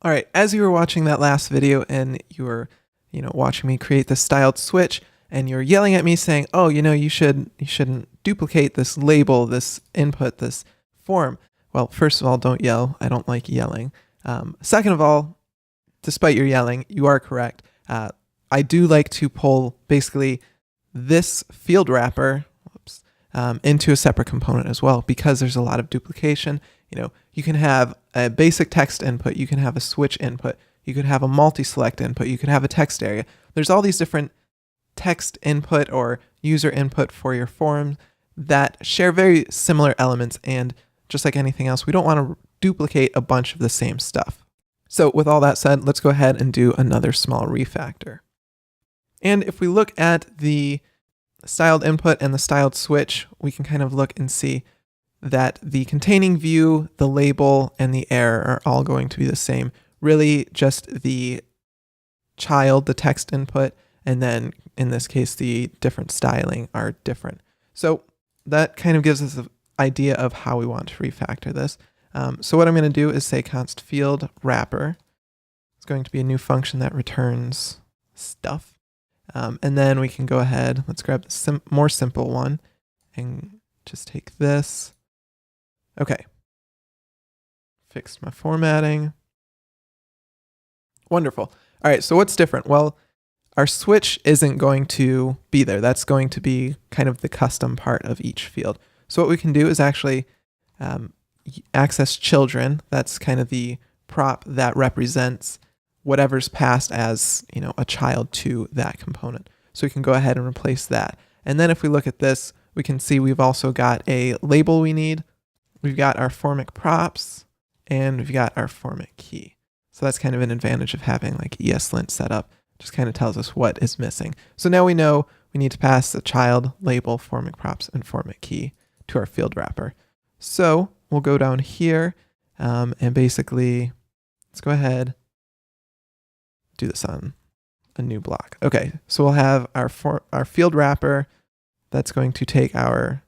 All right, as you were watching that last video and you were, watching me create this styled switch, and you're yelling at me saying, "Oh, you shouldn't duplicate this label, this input, this form." Well, first of all, don't yell. I don't like yelling. Second of all, despite your yelling, you are correct. I do like to pull basically this field wrapper into a separate component as well, because there's a lot of duplication. You can have a basic text input, you can have a switch input, you could have a multi-select input, you could have a text area. There's all these different text input or user input for your form that share very similar elements, and just like anything else, we don't want to duplicate a bunch of the same stuff. So with all that said, let's go ahead and do another small refactor. And if we look at the styled input and the styled switch, we can kind of look and see that the containing view, the label, and the error are all going to be the same. Really just the child, the text input, and then in this case, the different styling are different. So that kind of gives us an idea of how we want to refactor this. So what I'm going to do is say const field wrapper. It's going to be a new function that returns stuff. And then we can go ahead, let's grab the more simple one and just take this. Okay. Fixed my formatting. Wonderful. All right, so what's different? Well, our switch isn't going to be there. That's going to be kind of the custom part of each field. So what we can do is actually access children. That's kind of the prop that represents whatever's passed as, a child to that component. So we can go ahead and replace that. And then if we look at this, we can see we've also got a label we need. We've got our Formik props, and we've got our Formik key. So that's kind of an advantage of having like ESLint set up. Just kind of tells us what is missing. So now we know we need to pass the child, label, Formik props, and Formik key to our field wrapper. So we'll go down here and basically, let's go ahead, do this on a new block. Okay, so we'll have our field wrapper that's going to take our,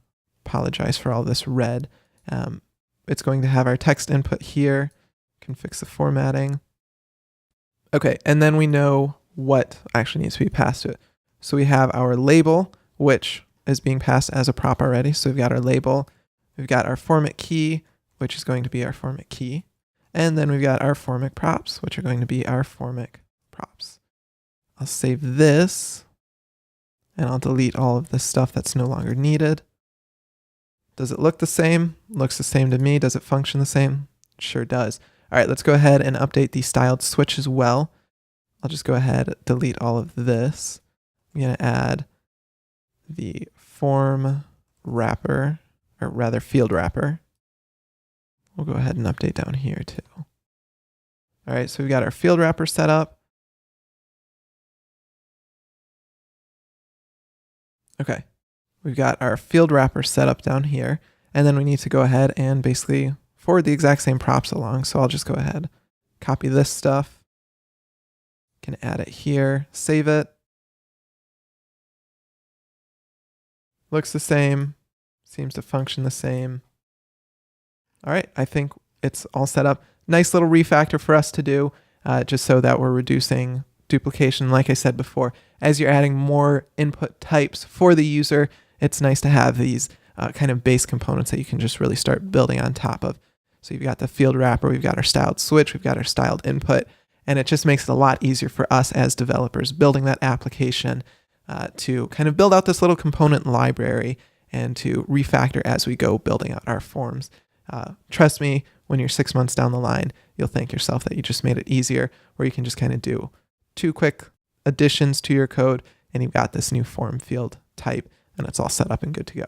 apologize for all this red. It's going to have our text input here. Can fix the formatting. Okay, and then we know what actually needs to be passed to it. So we have our label, which is being passed as a prop already. So we've got our label. We've got our Formik key, which is going to be our Formik key. And then we've got our Formik props, which are going to be our Formik props. I'll save this, and I'll delete all of this stuff that's no longer needed. Does it look the same? Looks the same to me. Does it function the same? It sure does. All right, let's go ahead and update the styled switch as well. I'll just go ahead, delete all of this. I'm going to add the form wrapper, or rather field wrapper. We'll go ahead and update down here too. All right, so we've got our field wrapper set up. Okay, we've got our field wrapper set up down here, and then we need to go ahead and basically forward the exact same props along. So I'll just go ahead, copy this stuff, can add it here, save it. Looks the same, seems to function the same. All right, I think it's all set up. Nice little refactor for us to do, just so that we're reducing duplication. Like I said before, as you're adding more input types for the user, it's nice to have these kind of base components that you can just really start building on top of. So you've got the field wrapper, we've got our styled switch, we've got our styled input, and it just makes it a lot easier for us as developers building that application to kind of build out this little component library and to refactor as we go building out our forms. Trust me, when you're 6 months down the line, you'll thank yourself that you just made it easier, where you can just kind of do 2 quick additions to your code, and you've got this new form field type, and it's all set up and good to go.